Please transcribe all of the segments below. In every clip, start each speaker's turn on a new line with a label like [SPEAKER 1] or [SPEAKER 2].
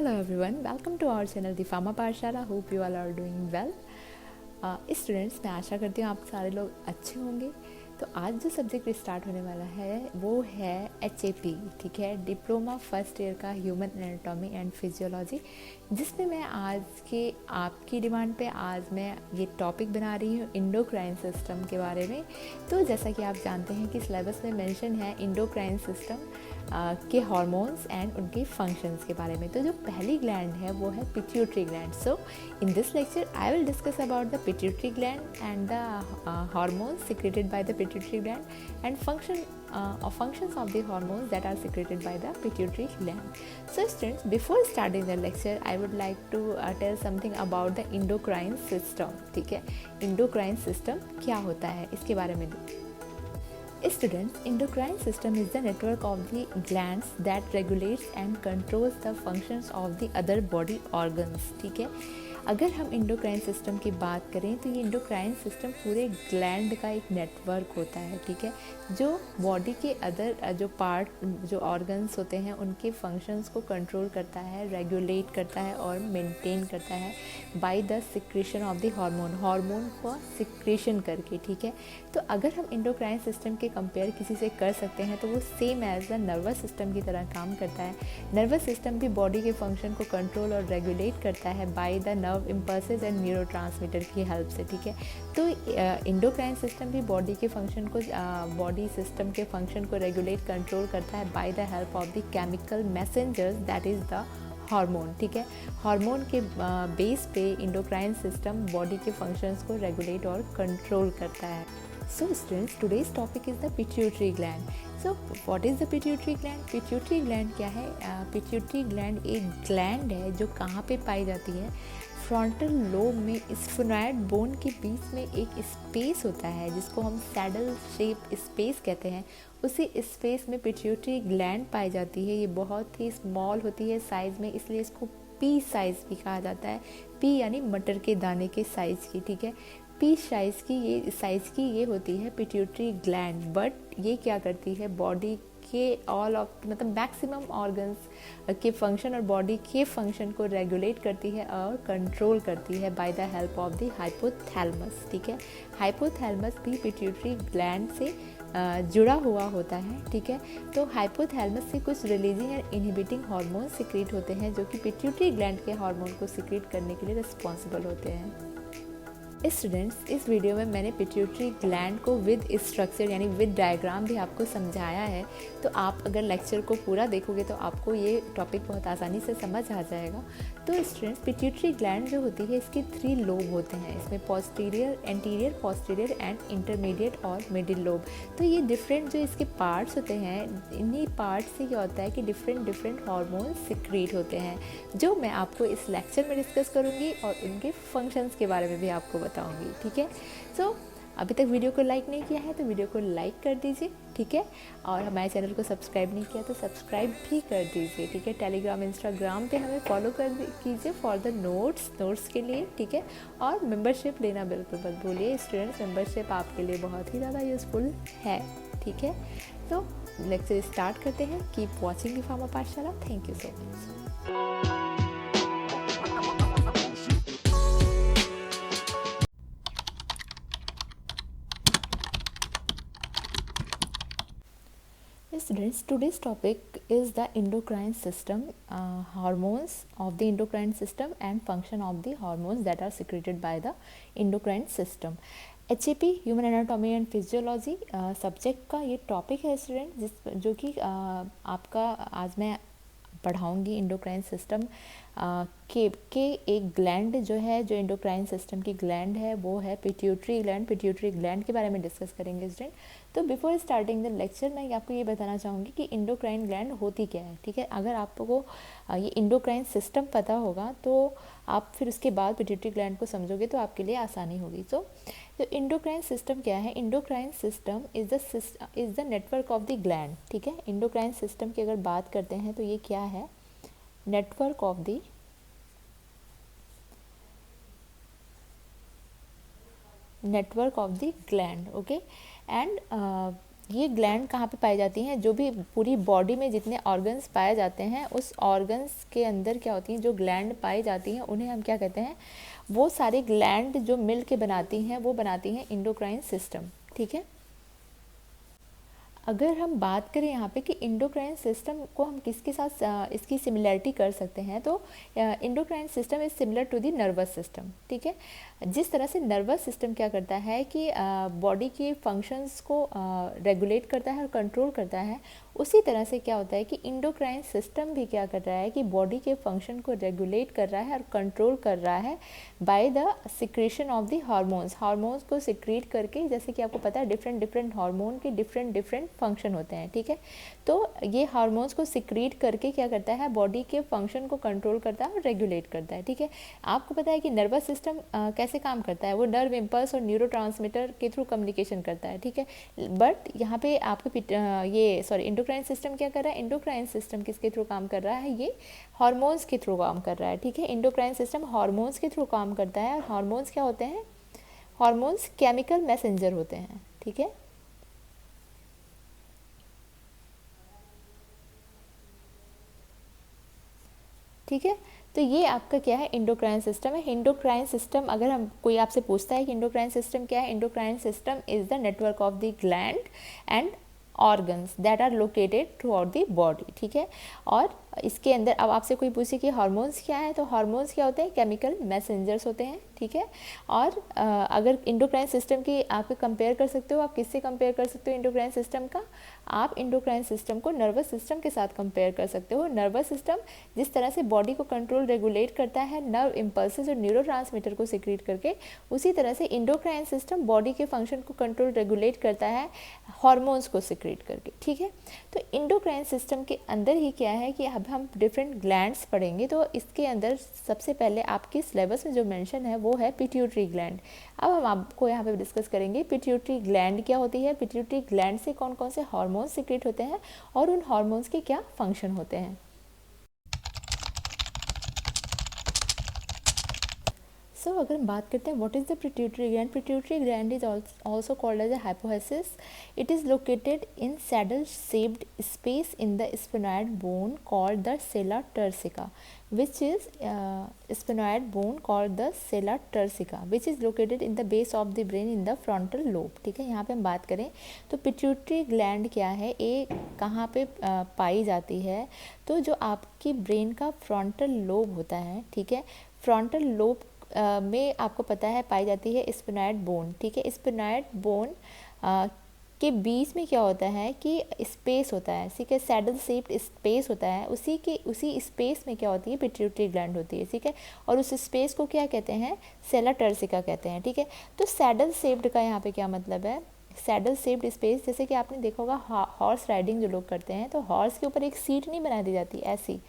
[SPEAKER 1] Hello everyone, welcome to our channel The Pharma Pathshala. Hope you all are doing well. Students, मैं आशा करती हूँ आप सारे लोग अच्छे होंगे। तो आज जो सब्जेक्ट स्टार्ट होने वाला है वो है HAP, ठीक है, डिप्लोमा फर्स्ट ईयर का ह्यूमन एनाटॉमी एंड फिजियोलॉजी, जिसमें मैं आज के आपकी डिमांड पे आज मैं ये टॉपिक बना रही हूँ इंडोक्राइन सिस्टम के बारे में। तो जैसा कि आप जानते हैं कि सिलेबस में मेंशन है इंडोक्राइन सिस्टम के हार्मोन्स एंड उनके फंक्शंस के बारे में। तो जो पहली ग्लैंड है वो है pituitary gland. So in this lecture I will discuss about the pituitary gland and the hormones secreted by the pituitary gland and functions of the hormones that are secreted by the pituitary gland. So students, before starting the lecture I would like to tell something about the endocrine system, ठीक है। endocrine system क्या होता है इसके बारे में। Students, endocrine system is the network of the glands that regulates and controls the functions of the other body organs, ठीक है। अगर हम इंडोक्राइन सिस्टम की बात करें तो ये इंडोक्राइन सिस्टम पूरे ग्लैंड का एक नेटवर्क होता है, ठीक है, जो बॉडी के अदर जो पार्ट जो ऑर्गन्स होते हैं उनके फंक्शंस को कंट्रोल करता है, रेगुलेट करता है और मेंटेन करता है by the secretion of the hormone को सिक्रेशन करके, ठीक है। तो अगर हम इंडोक्राइन सिस्टम के कंपेयर किसी से कर सकते हैं तो वो same as the nervous system की तरह काम करता है। नर्वस सिस्टम भी बॉडी के फंक्शन को कंट्रोल और रेगुलेट करता है by the nerve impulses and neurotransmitter की हेल्प से, ठीक है। तो इंडोक्राइन सिस्टम भी बॉडी के फंक्शन को बॉडी सिस्टम के फंक्शन को रेगुलेट कंट्रोल करता है by the help of the chemical messengers that is the hormone, ठीक है। हार्मोन के बेस पे इंडोक्राइन सिस्टम बॉडी के फंक्शंस को रेगुलेट और कंट्रोल करता है। So students, today's topic is the pituitary gland. So what is the pituitary gland? Pituitary gland क्या है? Pituitary gland एक ग्लैंड है जो कहाँ पे पाई जाती है? फ्रंटल लोब में स्फेनॉइड बोन के बीच में एक स्पेस होता है जिसको हम सैडल शेप स्पेस कहते हैं। उसी स्पेस में पिट्यूटरी ग्लैंड पाई जाती है। ये बहुत ही स्मॉल होती है साइज़ में, इसलिए इसको पी साइज़ भी कहा जाता है। पी यानी मटर के दाने के साइज़ की, ठीक है। पी साइज़ की ये होती है पिट्यूटरी ग्लैंड, बट ये क्या करती है बॉडी के ऑल ऑफ मतलब मैक्सिमम ऑर्गन्स के फंक्शन और बॉडी के फंक्शन को रेगुलेट करती है और कंट्रोल करती है by the help of the hypothalamus, ठीक है। हाइपोथैलेमस भी पिट्यूटरी ग्लैंड से जुड़ा हुआ होता है, ठीक है। तो हाइपोथैलेमस से कुछ releasing and inhibiting hormone secrete होते हैं जो कि पिट्यूटरी ग्लैंड के हार्मोन को सिक्रेट करने के लिए रिस्पॉन्सिबल होते हैं। स्टूडेंट्स, इस वीडियो में मैंने पिट्यूटरी ग्लैंड को विद स्ट्रक्चर यानी विद डायग्राम भी आपको समझाया है। तो आप अगर लेक्चर को पूरा देखोगे तो आपको ये टॉपिक बहुत आसानी से समझ आ जाएगा। तो स्टूडेंट्स, पिट्यूटरी ग्लैंड जो होती है इसके 3 लोब होते हैं। इसमें posterior, anterior, posterior and intermediate और मिडिल लोब। तो ये डिफरेंट जो इसके पार्ट्स होते हैं, इन्हीं पार्ट्स से क्या होता है कि डिफरेंट हार्मोन सिक्रेट होते हैं, जो मैं आपको इस लेक्चर में डिस्कस करूँगी और उनके फंक्शंस के बारे में भी आपको बताऊंगी, ठीक है। सो अभी तक वीडियो को लाइक नहीं किया है तो वीडियो को लाइक कर दीजिए, ठीक है। और हमारे चैनल को सब्सक्राइब नहीं किया तो सब्सक्राइब भी कर दीजिए, ठीक है। टेलीग्राम, इंस्टाग्राम पे हमें फॉलो कर कीजिए फॉर द नोट्स के लिए, ठीक है। और मेंबरशिप लेना बिल्कुल मत भूलिए स्टूडेंट्स, मेंबरशिप आपके लिए बहुत ही ज़्यादा यूज़फुल है, ठीक है। तो लेक्चर स्टार्ट करते हैं। कीप वॉचिंग द फार्मा पाठशाला। Thank you so much. Students, today's topic is the endocrine system, hormones of the endocrine system and function of the hormones that are secreted by the endocrine system. HAP, human anatomy and physiology subject का ये topic है student, जो कि आपका आज मैं पढ़ाऊँगी endocrine system के एक ग्लैंड जो है, जो इंडोक्राइन सिस्टम की ग्लैंड है वो है पिट्यूटरी ग्लैंड। पिट्यूटरी ग्लैंड के बारे में डिस्कस करेंगे स्टूडेंट। तो बिफोर स्टार्टिंग द लेक्चर मैं आपको ये बताना चाहूँगी कि इंडोक्राइन ग्लैंड होती क्या है, ठीक है। अगर आपको ये इंडोक्राइन सिस्टम पता होगा तो आप फिर उसके बाद पिट्यूटरी ग्लैंड को समझोगे तो आपके लिए आसानी होगी। तो इंडोक्राइन सिस्टम क्या है? Endocrine system is the network of the gland, ठीक है। इंडोक्राइन सिस्टम की अगर बात करते हैं तो ये क्या है? Network of the gland, okay. And ये ग्लैंड कहाँ पे पाई जाती हैं, जो भी पूरी बॉडी में जितने ऑर्गन्स पाए जाते हैं उस ऑर्गन्स के अंदर क्या होती हैं, जो ग्लैंड पाई जाती हैं उन्हें हम क्या कहते हैं, वो सारे ग्लैंड जो मिल के बनाती हैं वो बनाती हैं इंडोक्राइन सिस्टम। ठीक है। अगर हम बात करें यहाँ पे कि इंडोक्राइन सिस्टम को हम किसके साथ इसकी सिमिलरिटी कर सकते हैं, तो endocrine system is similar to the nervous system. ठीक है। जिस तरह से नर्वस सिस्टम क्या करता है कि बॉडी के फंक्शंस को रेगुलेट करता है और कंट्रोल करता है, उसी तरह से क्या होता है कि इंडोक्राइन सिस्टम भी क्या कर रहा है कि बॉडी के फंक्शन को रेगुलेट कर रहा है और कंट्रोल कर रहा है by the secretion of the hormones. Hormones को सिक्रीट करके, जैसे कि आपको पता है डिफरेंट डिफरेंट हार्मोन के डिफरेंट डिफरेंट फंक्शन होते हैं। ठीक है। तो ये हार्मोन्स को सिक्रीट करके क्या करता है, बॉडी के फंक्शन को कंट्रोल करता है और रेगुलेट करता है। ठीक है। आपको पता है कि नर्वस सिस्टम कैसे काम करता है, वो नर्व इम्पल्स और न्यूरोट्रांसमीटर के थ्रू कम्युनिकेशन करता है। ठीक है। बट यहाँ पे आपके इंडोक्राइन सिस्टम क्या कर रहा है, इंडोक्राइन सिस्टम किसके थ्रू काम कर रहा है, ये हार्मोन्स के थ्रू काम कर रहा है। ठीक है। इंडोक्राइन सिस्टम हार्मोन्स के थ्रू काम करता है। और हार्मोन्स क्या होते हैं, हार्मोन्स केमिकल मैसेंजर होते हैं। ठीक है। ठीक है। तो ये आपका क्या है, इंडोक्राइन सिस्टम है। इंडोक्राइन सिस्टम, अगर हम कोई आपसे पूछता है कि इंडोक्राइन सिस्टम क्या है, endocrine system is the network of the gland and organs that are located throughout the body. ठीक है। और इसके अंदर अब आपसे कोई पूछे कि हार्मोन्स क्या है, तो हार्मोन्स क्या होते हैं, केमिकल मैसेंजर्स होते हैं। ठीक है। और अगर इंडोक्राइन सिस्टम की आप कंपेयर कर सकते हो, आप किससे कंपेयर कर सकते हो इंडोक्राइन सिस्टम का, आप इंडोक्राइन सिस्टम को नर्वस सिस्टम के साथ कंपेयर कर सकते हो। नर्वस सिस्टम जिस तरह से बॉडी को कंट्रोल रेगुलेट करता है नर्व इम्पल्सेस और न्यूरोट्रांसमीटर को सिक्रीट करके, उसी तरह से इंडोक्राइन सिस्टम बॉडी के फंक्शन को कंट्रोल रेगुलेट करता है हार्मोन्स को सिक्रीट करके। ठीक है। तो इंडोक्राइन सिस्टम के अंदर ही क्या है कि अब हम डिफरेंट ग्लैंड्स पढ़ेंगे। तो इसके अंदर सबसे पहले आपके सिलेबस में जो मेंशन है वो है पिट्यूटरी ग्लैंड। अब हम आपको यहाँ पे डिस्कस करेंगे पिट्यूटरी ग्लैंड क्या होती है, पिट्यूटरी ग्लैंड से कौन कौन से हार्मोन्स सिक्रेट होते हैं और उन हार्मोन्स के क्या फंक्शन होते हैं। सो अगर हम बात करते हैं what is the pituitary gland, pituitary gland is also called as a hypophysis. It is located in saddle shaped space in the sphenoid bone called the sella turcica, which is sphenoid bone called the sella turcica, which is located in the base of the brain in the frontal lobe। ठीक है। यहाँ पे हम बात करें तो pituitary gland क्या है, ये कहाँ पे पाई जाती है, तो जो आपकी ब्रेन का फ्रंटल लोब होता है। ठीक है। फ्रंटल लोब में आपको पता है पाई जाती है स्फेनॉइड बोन। ठीक है। स्फेनॉइड बोन के बीच में क्या होता है कि स्पेस होता है। ठीक है। सैडल शेप्ड स्पेस होता है, उसी स्पेस में क्या होती है, पिट्यूटरी ग्लैंड होती है। ठीक है। और उस स्पेस को क्या कहते हैं, सेला टर्सिका कहते हैं। ठीक है। तो सैडल शेप्ड का यहाँ पे क्या मतलब है, सैडल शेप्ड स्पेस, जैसे कि आपने देखा होगा हॉर्स राइडिंग जो लोग करते हैं तो हॉर्स के ऊपर एक सीट नहीं बना दी जाती ऐसी।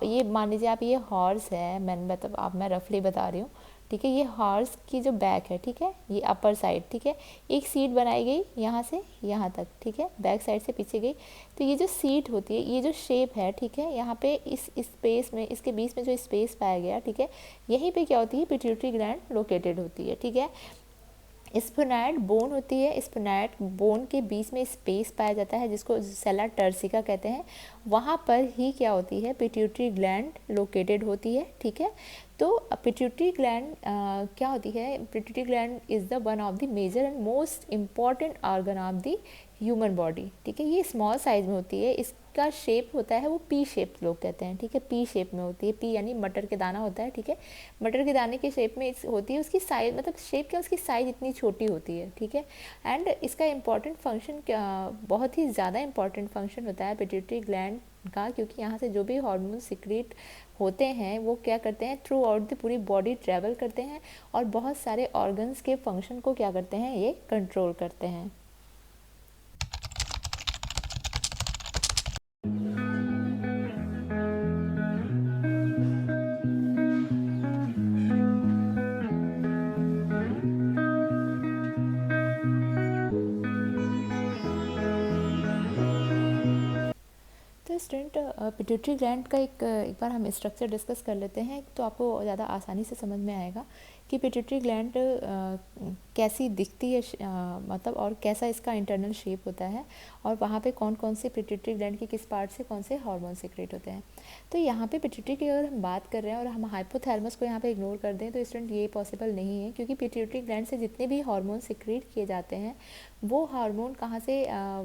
[SPEAKER 1] ये मान लीजिए आप, ये हॉर्स है, मैं रफली बता रही हूँ। ठीक है। ये हॉर्स की जो बैक है, ठीक है, ये अपर साइड, ठीक है, एक सीट बनाई गई यहाँ से यहाँ तक। ठीक है। बैक साइड से पीछे गई, तो ये जो सीट होती है, ये जो शेप है, ठीक है, यहाँ पे इस स्पेस में, इसके बीच में जो स्पेस पाया गया, ठीक है, यहीं पे क्या होती है, पिट्यूटरी ग्लैंड लोकेटेड होती है। ठीक है। स्फेनॉइड बोन होती है, स्फेनॉइड बोन के बीच में स्पेस पाया जाता है जिसको सेला टर्सिका कहते हैं, वहाँ पर ही क्या होती है, पिट्यूटरी ग्लैंड लोकेटेड होती है। ठीक है। तो पिट्यूटरी ग्लैंड क्या होती है, pituitary gland is the one of the major and most important organ of the human body. ठीक है। ये स्मॉल साइज में होती है, इसका शेप होता है वो पी शेप लोग कहते हैं। ठीक है। पी शेप में होती है, पी यानी मटर के दाना होता है। ठीक है। मटर के दाने के शेप में होती है, उसकी साइज मतलब शेप क्या, उसकी साइज इतनी छोटी होती है। ठीक है। एंड इसका इम्पॉर्टेंट फंक्शन बहुत ही ज़्यादा इम्पॉर्टेंट फंक्शन होता है पिट्यूटरी ग्लैंड का, क्योंकि यहाँ से जो भी हार्मोन सिक्रेट होते हैं वो क्या करते हैं, थ्रू आउट द पूरी बॉडी ट्रैवल करते हैं और बहुत सारे ऑर्गन्स के फंक्शन को क्या करते हैं, ये कंट्रोल करते हैं। तो स्टूडेंट पिट्यूटरी ग्लैंड का एक बार हम स्ट्रक्चर डिस्कस कर लेते हैं तो आपको ज़्यादा आसानी से समझ में आएगा कि पिट्यूटरी ग्लैंड कैसी दिखती है, मतलब और कैसा इसका इंटरनल शेप होता है, और वहाँ पे कौन कौन से पिट्यूटरी ग्लैंड के किस पार्ट से कौन से हार्मोन सीक्रेट होते हैं। तो यहाँ पे पिट्यूटरी की अगर हम बात कर रहे हैं और हम हाइपोथैलेमस को यहाँ पे इग्नोर कर दें तो स्टूडेंट ये पॉसिबल नहीं है, क्योंकि पिट्यूटरी ग्लैंड से जितने भी हार्मोन सीक्रेट किए जाते हैं वो हार्मोन कहाँ से,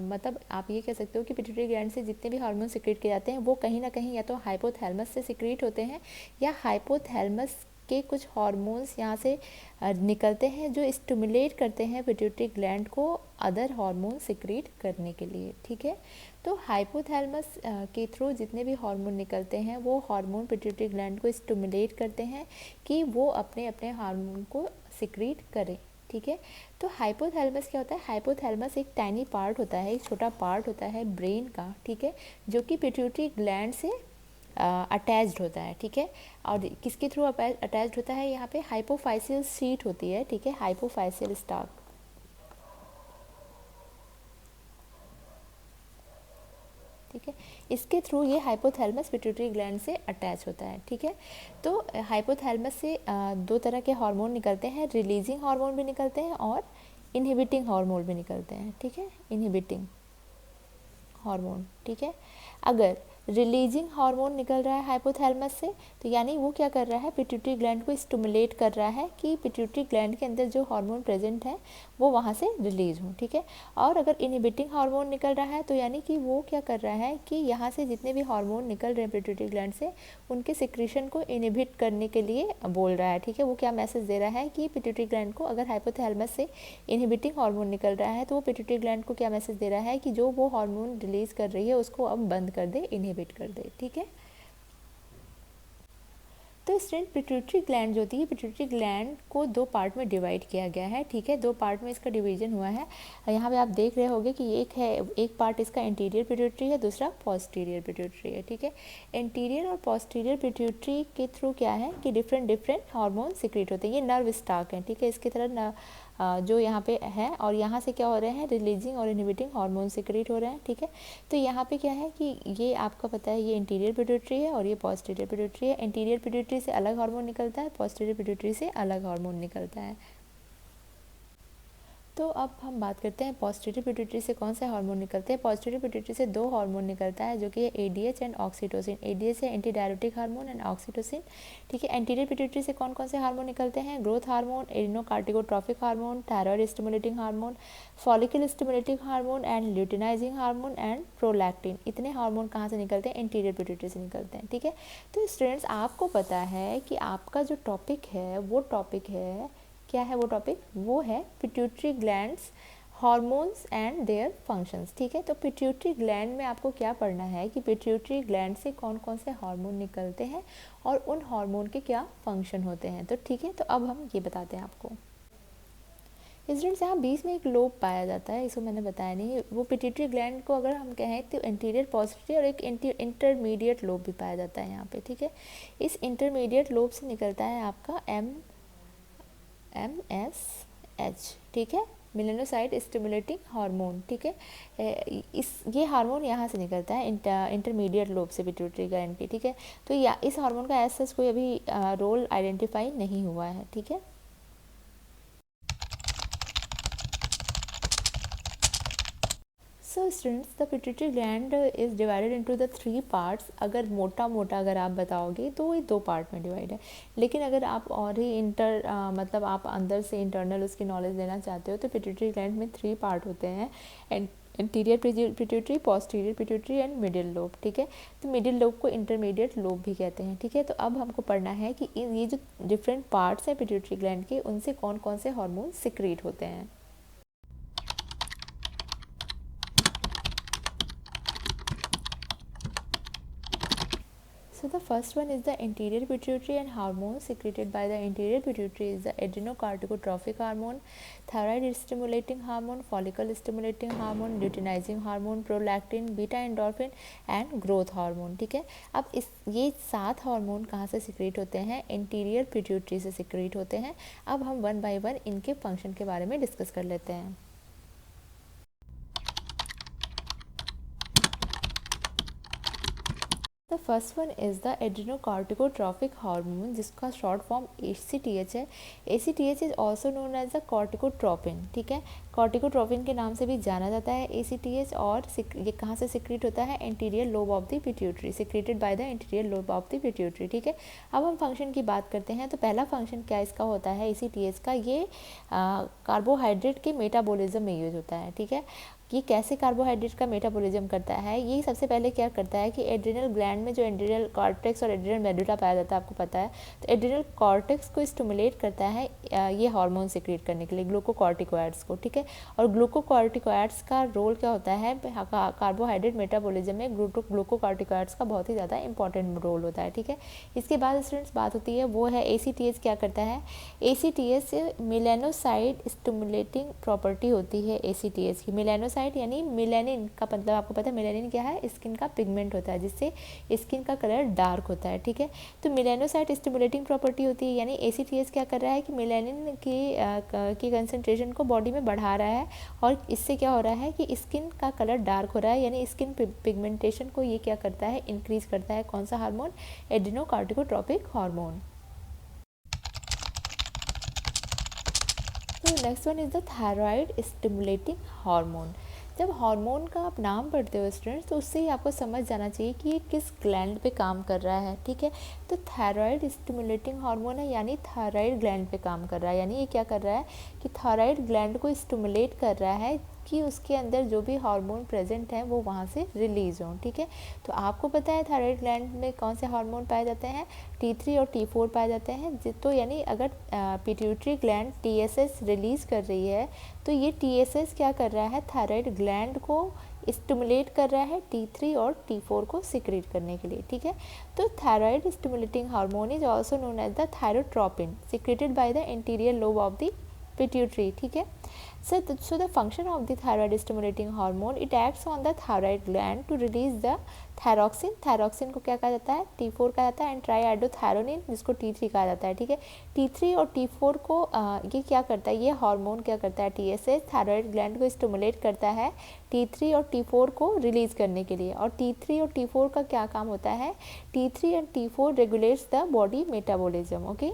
[SPEAKER 1] मतलब आप ये कह सकते हो कि पिट्यूटरी ग्लैंड से जितने भी हार्मोन सीक्रेट किए जाते हैं वो कहीं ना कहीं या तो हाइपोथैलेमस से सीक्रेट होते हैं, या हाइपोथैलेमस के कुछ हार्मोन्स यहाँ से निकलते हैं जो स्टिमुलेट करते हैं पिट्यूटरी ग्लैंड को अदर हार्मोन सीक्रेट करने के लिए। ठीक है, तो हाइपोथैलेमस के थ्रू जितने भी हार्मोन निकलते हैं वो हार्मोन पिट्यूटरी ग्लैंड को स्टिमुलेट करते हैं कि वो अपने अपने हार्मोन को सीक्रेट करें। ठीक है, तो हाइपोथैलेमस क्या होता है? हाइपोथैलेमस एक टाइनी पार्ट होता है, एक छोटा पार्ट होता है ब्रेन का, ठीक है, जो कि पिट्यूटरी ग्लैंड से अटैच्ड होता है। ठीक है, और किसके थ्रू अटैच्ड होता है? यहाँ पे हाइपोफाइसियल शीट होती है। ठीक है, हाइपोफाइसियल स्टाक। ठीक है, इसके थ्रू ये हाइपोथैलेमस पिट्यूटरी ग्लैंड से अटैच होता है। ठीक है, तो हाइपोथैलेमस से दो तरह के हार्मोन निकलते हैं, रिलीजिंग हार्मोन भी निकलते हैं और इनहिबिटिंग हार्मोन भी निकलते हैं। ठीक है, इनहिबिटिंग हार्मोन। ठीक है, अगर रिलीजिंग हार्मोन निकल रहा है हाइपोथैलेमस से तो यानी वो क्या कर रहा है? पिट्यूटरी ग्लैंड को स्टिमुलेट कर रहा है कि पिट्यूटरी ग्लैंड के अंदर जो हार्मोन प्रेजेंट है वो वहाँ से रिलीज हो। ठीक है, और अगर इनहिबिटिंग हार्मोन निकल रहा है तो यानी कि वो क्या कर रहा है कि यहाँ से जितने भी हार्मोन निकल रहे हैं पिट्यूटरी ग्लैंड से उनके सिक्रीशन को इनहिबिट करने के लिए बोल रहा है। ठीक है, वो क्या मैसेज दे रहा है कि पिट्यूटरी ग्लैंड को, अगर हाइपोथैलेमस से इनहिबिटिंग हार्मोन निकल रहा है तो वो पिट्यूटरी ग्लैंड को क्या मैसेज दे रहा है कि जो वो हार्मोन रिलीज कर रही है उसको अब बंद कर दे, इनहिबिट कर दे। ठीक है, तो स्टूडेंट पिट्यूटरी ग्लैंड जो होती है, पिट्यूटरी ग्लैंड को दो पार्ट में डिवाइड किया गया है। ठीक है, दो पार्ट में इसका डिवीजन हुआ है। यहाँ पे आप देख रहे होंगे कि एक पार्ट इसका इंटीरियर पिट्यूटरी है, दूसरा पोस्टीरियर पिट्यूटरी है। ठीक है, इंटीरियर और पोस्टीरियर पिट्यूटरी के थ्रू क्या है कि डिफरेंट डिफरेंट हार्मोन सीक्रेट होते हैं। ये नर्व स्टाक है। ठीक है, इसकी तरह जो यहाँ पे है, और यहाँ से क्या हो रहे हैं? रिलीजिंग और इनहिबिटिंग हार्मोन सीक्रेट हो रहे हैं। ठीक है, तो यहाँ पे क्या है कि ये आपका पता है ये इंटीरियर पिट्यूटरी है और ये पोस्टीरियर पिट्यूटरी है। इंटीरियर पिट्यूटरी से अलग हार्मोन निकलता है, पोस्टीरियर पिट्यूटरी से अलग हार्मोन निकलता है। तो अब हम बात करते हैं पोस्टीरियर पिट्यूटरी से कौन से हार्मोन निकलते हैं। पोस्टीरियर पिट्यूटरी से दो हार्मोन निकलता है जो कि है एडीएच एंड ऑक्सीटोसिन। एडीएच है anti diuretic hormone and oxytocin. ठीक है, एंटीरियर पिट्यूटरी से कौन कौन से हार्मोन निकलते हैं? Growth hormone, adrenocorticotropic hormone, thyroid stimulating hormone, follicle stimulating hormone and luteinizing hormone and prolactin. इतने हार्मोन कहाँ से निकलते हैं? इंटीरियर पिट्यूटरी से निकलते हैं। ठीक है, तो स्टूडेंट्स आपको पता है कि आपका जो टॉपिक है वो टॉपिक है, क्या है वो टॉपिक? वो है pituitary glands, hormones and their functions. ठीक है, तो पिट्यूटरी ग्लैंड में आपको क्या पढ़ना है कि पिट्यूटरी ग्लैंड से कौन कौन से हार्मोन निकलते हैं और उन हार्मोन के क्या फंक्शन होते हैं। तो ठीक है, तो अब हम ये बताते हैं आपको। स्टूडेंट्स यहाँ बीच में एक लोब पाया जाता है, इसको मैंने बताया नहीं। वो पिट्यूटरी ग्लैंड को अगर हम कहें तो इंटीरियर पोस्टीरियर और एक इंटरमीडिएट लोब भी पाया जाता है यहाँ पे। ठीक है, इस इंटरमीडिएट लोब से निकलता है आपका MSH। ठीक है, मेलानोसाइट स्टिमुलेटिंग हार्मोन। ठीक है, ये हार्मोन यहाँ से निकलता है इंटरमीडिएट लोब से पिट्यूटरी ग्लैंड की। ठीक है, तो इस हार्मोन का एज सच कोई अभी रोल आइडेंटिफाई नहीं हुआ है। ठीक है, so students the pituitary gland is divided into the three parts. अगर मोटा मोटा अगर आप बताओगे तो ये दो पार्ट में डिवाइड है, लेकिन अगर आप और ही मतलब आप अंदर से इंटरनल उसकी नॉलेज लेना चाहते हो तो पिट्यूटरी ग्लैंड में थ्री पार्ट होते हैं, interior pituitary, posterior pituitary and middle lobe. ठीक है, तो मिडिल लोब को इंटरमीडिएट लोब भी कहते हैं। ठीक है, तो अब हमको पढ़ना है कि ये जो डिफरेंट पार्ट्स हैं पिट्यूटरी ग्लैंड के उनसे कौन कौन से हार्मोन सीक्रेट होते हैं। So the first one is the anterior pituitary, and hormones secreted by the anterior pituitary is the adrenocorticotrophic hormone, thyroid stimulating hormone, follicle stimulating hormone, luteinizing hormone, prolactin, beta endorphin and growth hormone। ठीक है, अब ये 7 hormone कहाँ से secrete होते हैं? Interior pituitary से secrete होते हैं। अब हम वन बाय वन इनके फंक्शन के बारे में डिस्कस कर लेते हैं। The first one is the adrenocorticotropic hormone, जिसका शॉर्ट फॉर्म ACTH है। ACTH is also known as the corticotropin, ठीक है। कॉर्टिकोट्रोपिन के नाम से भी जाना जाता है ACTH। और ये कहाँ से सिक्रीट होता है? Interior lobe of the pituitary, secreted by the interior lobe of the pituitary, ठीक है। अब हम फंक्शन की बात करते हैं। तो पहला फंक्शन क्या इसका होता है ACTH का? ये कार्बोहाइड्रेट के मेटाबॉलिज्म में यूज होता है, ठीक है। ये कैसे कार्बोहाइड्रेट का मेटाबॉलिज्म करता है? ये सबसे पहले क्या करता है कि एड्रिनल ग्लैंड में जो एड्रिनल कॉर्टेक्स और एड्रिनल मेडुला पाया जाता है, आपको पता है, तो एड्रिनल कॉर्टेक्स को स्टिमुलेट करता है ये हार्मोन सिक्रेट करने के लिए, ग्लूकोकॉर्टिकोइड्स को, ठीक है। और ग्लूकोकॉर्टिकोइड्स का रोल क्या होता है कार्बोहाइड्रेट मेटाबॉलिज्म में? ग्लूकोकॉर्टिकोइड्स का बहुत ही ज़्यादा इंपॉर्टेंट रोल होता है, ठीक है। इसके बाद स्टूडेंट्स बात होती है वो है ACTH क्या करता है? ACTH मेलानोसाइट स्टिमुलेटिंग प्रॉपर्टी होती है ACTH की। मेलानोसाइट यानी मेलानिन का मतलब आपको पता है, मेलानिन क्या है? स्किन का पिगमेंट होता है जिससे स्किन का कलर डार्क होता है, ठीक है। तो मेलानोसाइट स्टिमुलेटिंग प्रॉपर्टी होती है, यानी ACTH क्या कर रहा है कि मेलानिन की कंसंट्रेशन को बॉडी में बढ़ा रहा है, और इससे क्या हो रहा है कि स्किन का कलर डार्क हो रहा है, यानी स्किन पिगमेंटेशन को ये क्या करता है? इंक्रीज करता है। कौन सा हार्मोन? Adrenocorticotropic hormone. तो next one is the thyroid stimulating hormone. जब हार्मोन का आप नाम पढ़ते हो स्टूडेंट्स, तो उससे ही आपको समझ जाना चाहिए कि ये किस ग्लैंड पे काम कर रहा है, ठीक है। तो थायराइड स्टिमुलेटिंग हार्मोन है, यानी थायराइड ग्लैंड पे काम कर रहा है। यानी ये क्या कर रहा है कि थायराइड ग्लैंड को स्टिमुलेट कर रहा है कि उसके अंदर जो भी हार्मोन प्रेजेंट हैं वो वहाँ से रिलीज़ हों, ठीक है। तो आपको पता है थायराइड ग्लैंड में कौन से हार्मोन पाए जाते हैं? T3 और T4 पाए जाते हैं। तो यानी अगर पिट्यूटरी ग्लैंड TSH रिलीज़ कर रही है, तो ये TSH क्या कर रहा है? थायराइड ग्लैंड को स्टिमुलेट कर रहा है T3 और T4 को सिक्रेट करने के लिए, ठीक है। तो thyroid stimulating hormone is also known as the thyrotropin, secreted by the interior lobe of the pituitary, ठीक है। So the function of the thyroid stimulating hormone, it acts on the thyroid gland to release the thyroxine। Thyroxine को क्या कहा जाता है? T4 कहा जाता है, एंड ट्राईआइडोथायरोनिन जिसको T3 कहा जाता है, ठीक है। T3 और T4 को ये क्या करता है? ये हार्मोन क्या करता है? TSH थायराइड ग्लैंड को स्टिमुलेट करता है T3 और T4 को रिलीज करने के लिए। और T3 और T4 का क्या काम होता है? T3 and T4 regulates the body metabolism, okay.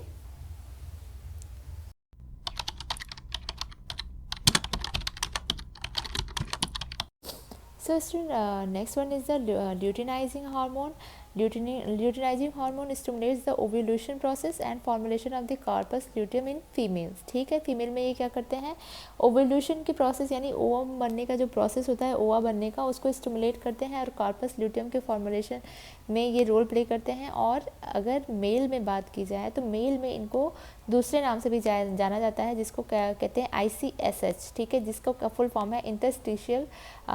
[SPEAKER 1] So student, next one is the luteinizing hormone. Luteinizing hormone stimulates the ovulation process and formulation of the corpus luteum in females, ठीक है। Female में ये क्या करते हैं? Ovulation की process, यानी ovum बनने का जो प्रोसेस होता है, ओवा बनने का, उसको स्टिमुलेट करते हैं और कार्पस ल्यूटियम के फॉर्मुलेशन में ये रोल प्ले करते हैं। और अगर मेल में बात की जाए तो मेल में इनको दूसरे नाम से भी जाना जाता है, जिसको क्या कहते हैं? ICSH, ठीक है, जिसको फुल फॉर्म है इंटरस्टिशियल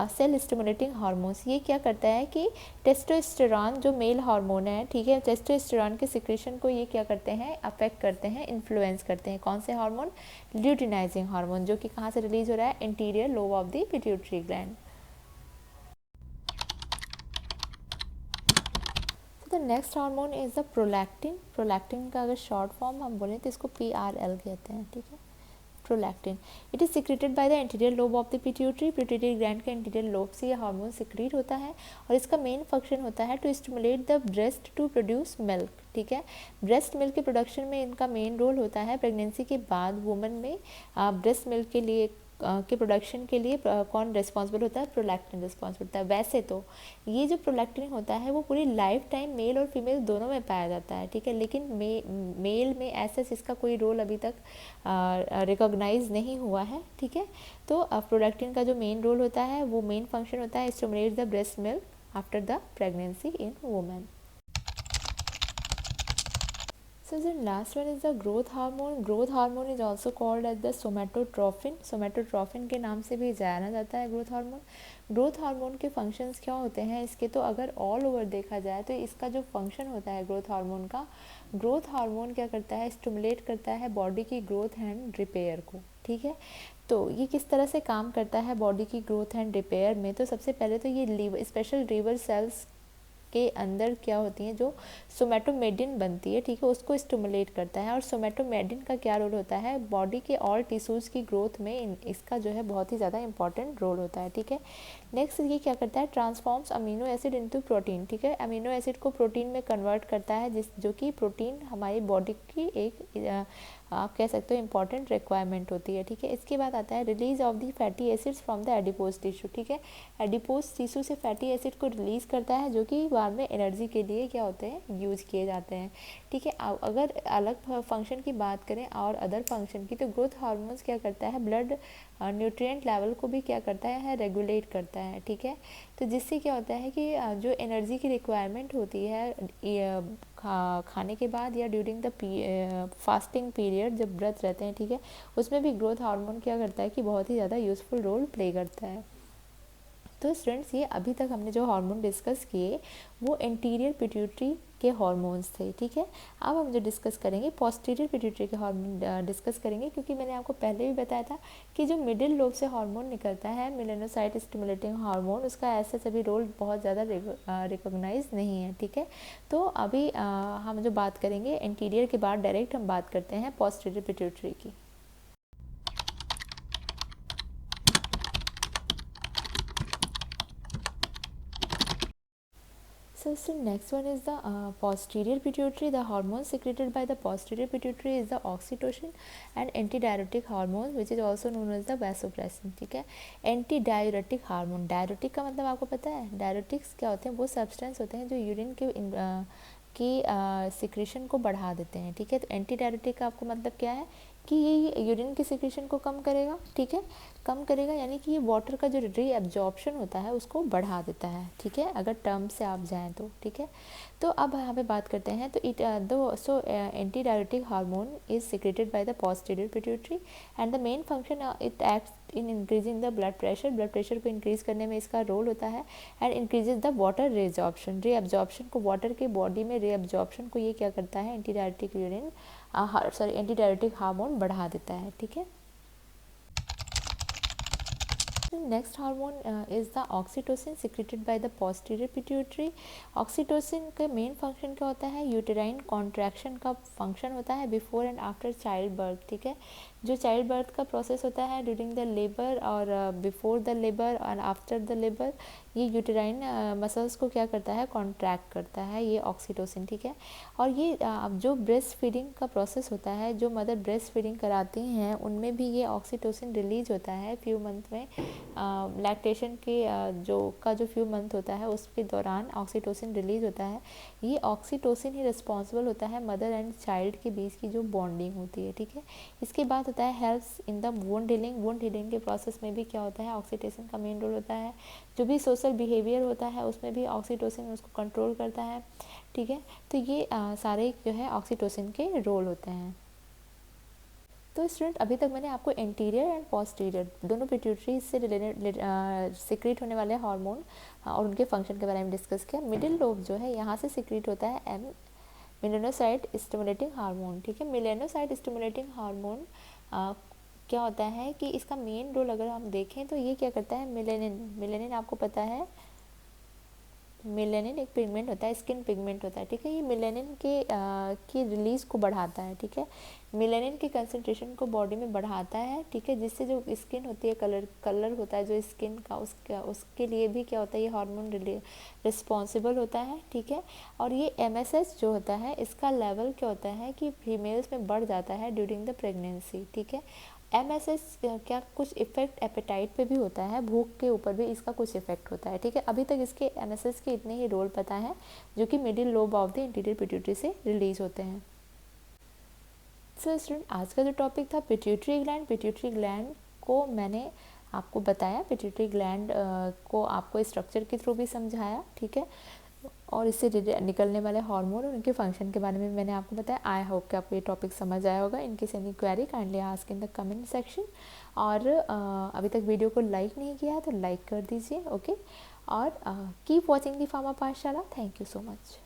[SPEAKER 1] सेल स्टिमुलेटिंग हार्मोन्स। ये क्या करता है कि टेस्टोस्टेरॉन जो मेल हार्मोन है, ठीक है, टेस्टोस्टेरॉन के सिक्रेशन को ये क्या करते हैं? अफेक्ट करते हैं, इन्फ्लुएंस करते हैं। कौन से हार्मोन? ल्यूटिनाइजिंग हार्मोन, जो कि कहाँ से रिलीज हो रहा है? Interior lobe of the pituitary gland. The next hormone is the prolactin. Prolactin का अगर शॉर्ट फॉर्म हम बोलें तो इसको PRL कहते हैं, ठीक है, prolactin. It is secreted by the interior lobe of the pituitary. Pituitary gland के इंटीरियर लोब से ये हार्मोन सिक्रीट होता है, और इसका मेन फंक्शन होता है to stimulate the breast to produce milk, ठीक है। ब्रेस्ट मिल्क के प्रोडक्शन में इनका मेन रोल होता है। प्रेगनेंसी के बाद वुमन में ब्रेस्ट मिल्क के लिए के प्रोडक्शन के लिए कौन रिस्पॉन्सिबल होता है? प्रोलैक्टिन रिस्पॉन्सिबल होता है। वैसे तो ये जो प्रोलैक्टिन होता है वो पूरी लाइफ टाइम मेल और फीमेल दोनों में पाया जाता है, ठीक है, लेकिन मेल में ऐसा इसका कोई रोल अभी तक रिकॉग्नाइज नहीं हुआ है, ठीक है। तो प्रोलैक्टिन का जो मेन रोल होता है, वो मेन फंक्शन होता है stimulate the breast milk after the pregnancy in women. So the last one is the growth hormone. Growth hormone is also called as the somatotrophin. Somatotrophin के नाम से भी जाना जाता है ग्रोथ हार्मोन। ग्रोथ हार्मोन के फंक्शंस क्या होते हैं इसके? तो अगर ऑल ओवर देखा जाए तो इसका जो फंक्शन होता है ग्रोथ हार्मोन का, ग्रोथ हार्मोन क्या करता है? स्टिमुलेट करता है बॉडी की ग्रोथ एंड रिपेयर को, ठीक है। तो ये किस तरह से काम करता है बॉडी की ग्रोथ एंड रिपेयर में? तो सबसे पहले तो ये लीवर, स्पेशल लीवर सेल्स के अंदर क्या होती हैं, जो सोमेटोमेडिन बनती है, ठीक है, उसको स्टिमुलेट करता है। और सोमेटोमेडिन का क्या रोल होता है, बॉडी के ऑल टिश्यूज़ की ग्रोथ में इसका जो है बहुत ही ज़्यादा इंपॉर्टेंट रोल होता है, ठीक है। नेक्स्ट ये क्या करता है, transforms amino acid into protein, ठीक है, अमीनो एसिड को प्रोटीन में कन्वर्ट करता है, जो कि प्रोटीन हमारी बॉडी की एक आप कह सकते हो इंपॉर्टेंट रिक्वायरमेंट होती है, ठीक है। इसके बाद आता है release of the fatty acids from the adipose tissue, ठीक है, एडिपोज टिश्यू से फैटी एसिड को रिलीज़ करता है, जो कि बाद में एनर्जी के लिए क्या होते हैं, यूज किए जाते हैं, ठीक है। अगर अलग फंक्शन की बात करें और अदर फंक्शन की, तो ग्रोथ हार्मोन्स क्या करता है, ब्लड न्यूट्रिएंट लेवल को भी क्या करता है, रेगुलेट करता है, ठीक है। तो जिससे क्या होता है कि जो एनर्जी की रिक्वायरमेंट होती है खाने के बाद या ड्यूरिंग द फास्टिंग पीरियड, जब व्रत रहते हैं, ठीक है, उसमें भी ग्रोथ हार्मोन क्या करता है कि बहुत ही ज़्यादा यूज़फुल रोल प्ले करता है। तो स्टूडेंट्स, ये अभी तक हमने जो हार्मोन डिस्कस किए वो एंटीरियर पिट्यूटरी के हार्मोन्स थे, ठीक है। अब हम जो डिस्कस करेंगे पोस्टीरियर पिट्यूटरी के हार्मोन डिस्कस करेंगे, क्योंकि मैंने आपको पहले भी बताया था कि जो मिडिल लोब से हार्मोन निकलता है, मेलानोसाइट स्टिमुलेटिंग हार्मोन, उसका ऐसा सभी रोल बहुत ज़्यादा रिकॉग्नाइज नहीं है, ठीक है। तो अभी हम जो बात करेंगे एंटीरियर के बाद डायरेक्ट हम बात करते हैं पोस्टीरियर पिट्यूटरी की। So next one is the posterior pituitary. The hormone secreted by the posterior pituitary is the oxytocin and antidiuretic hormone, which is also known as the vasopressin, ठीक है। एंटीडायूरेटिक hormone, diuretic का मतलब आपको पता है, diuretics क्या होते हैं, वो सब्सटेंस होते हैं जो यूरिन के की सिक्रेशन को बढ़ा देते हैं, ठीक है। तो एंटी डायरेटिक का आपको मतलब क्या है कि ये यूरिन की सिक्रेशन को कम करेगा, ठीक है, कम करेगा, यानी कि ये वाटर का जो री एब्जॉर्प्शन होता है उसको बढ़ा देता है, ठीक है, अगर टर्म से आप जाएं तो, ठीक है। तो अब यहाँ पे बात करते हैं, तो anti diuretic hormone is secreted by the posterior pituitary and the main function it acts in increasing the blood pressure को इंक्रीज करने में इसका रोल होता है, एंड इंक्रीजेज द वाटर री एब्जॉर्प्शन को, वाटर के बॉडी में री एब्जॉर्प्शन को ये क्या करता है, anti diuretic anti diuretic hormone बढ़ा देता है, ठीक है। Next hormone is the oxytocin secreted by the posterior pituitary. Oxytocin का मेन फंक्शन क्या होता है, यूटेराइन कॉन्ट्रैक्शन का फंक्शन होता है before and after child birth, ठीक है। जो चाइल्ड बर्थ का प्रोसेस होता है ड्यूरिंग द लेबर और बिफोर द लेबर और आफ्टर द लेबर, ये यूटेराइन मसल्स को क्या करता है, कॉन्ट्रैक्ट करता है ये ऑक्सीटोसिन, ठीक है। और ये जो ब्रेस्ट फीडिंग का प्रोसेस होता है, जो मदर ब्रेस्ट फीडिंग कराती हैं उनमें भी ये ऑक्सीटोसिन रिलीज होता है फ्यू मंथ में, लैक्टेशन के जो फ्यू मंथ होता है उसके दौरान ऑक्सीटोसिन रिलीज होता है। ये ऑक्सीटोसिन ही रिस्पॉन्सिबल होता है मदर एंड चाइल्ड के बीच की जो बॉन्डिंग होती है, ठीक है। इसके बाद होता है helps in the wound healing के प्रोसेस में भी क्या होता है, ऑक्सीटोसिन का मेन रोल होता है। जो भी सोशल बिहेवियर होता है उसमें भी ऑक्सीटोसिन उसको कंट्रोल करता है, ठीक है। तो ये सारे जो है ऑक्सीटोसिन के रोल होते हैं। तो स्टूडेंट, अभी तक मैंने आपको एंटीरियर एंड पोस्टीरियर दोनों पिट्यूटरी से रिलेटेड सिक्रीट होने वाले हार्मोन और उनके फंक्शन के बारे में डिस्कस किया। मिडिल लोब जो है यहाँ से सिक्रीट होता है मेलानोसाइट स्टिमुलेटिंग हार्मोन, ठीक है। मेलानोसाइट स्टिमुलेटिंग हार्मोन क्या होता है कि इसका मेन रोल अगर हम देखें तो ये क्या करता है, मेलानिन आपको पता है, मेलानिन एक पिगमेंट होता है, स्किन पिगमेंट होता है, ठीक है। ये मेलानिन की रिलीज़ को बढ़ाता है, ठीक है। मेलानिन की कंसंट्रेशन को बॉडी में बढ़ाता है, ठीक है, जिससे जो स्किन होती है, कलर होता है जो स्किन का, उसके लिए भी क्या होता है, ये हार्मोन रिस्पॉन्सिबल होता है, ठीक है। और ये MSH जो होता है इसका लेवल क्या होता है कि फीमेल्स में बढ़ जाता है ड्यूरिंग द प्रेगनेंसी, ठीक है। MSH क्या कुछ इफेक्ट एपेटाइट पे भी होता है, भूख के ऊपर भी इसका कुछ इफेक्ट होता है, ठीक है। अभी तक इसके MSH के इतने ही रोल पता है जो कि middle lobe of the interior pituitary से रिलीज होते हैं। सो स्टूडेंट, आज का जो टॉपिक था पिट्यूटरी ग्लैंड को मैंने आपको बताया, पिट्यूटरी ग्लैंड को आपको स्ट्रक्चर के थ्रू भी समझाया, ठीक है, और इससे निकलने वाले हार्मोन और उनके फंक्शन के बारे में मैंने आपको बताया। आई होप कि आपको ये टॉपिक समझ आया होगा। In case any query kindly ask in the comment section. और अभी तक वीडियो को लाइक नहीं किया है तो लाइक कर दीजिए, ओके। और कीप वॉचिंग द फार्मा पाठशाला। Thank you so much.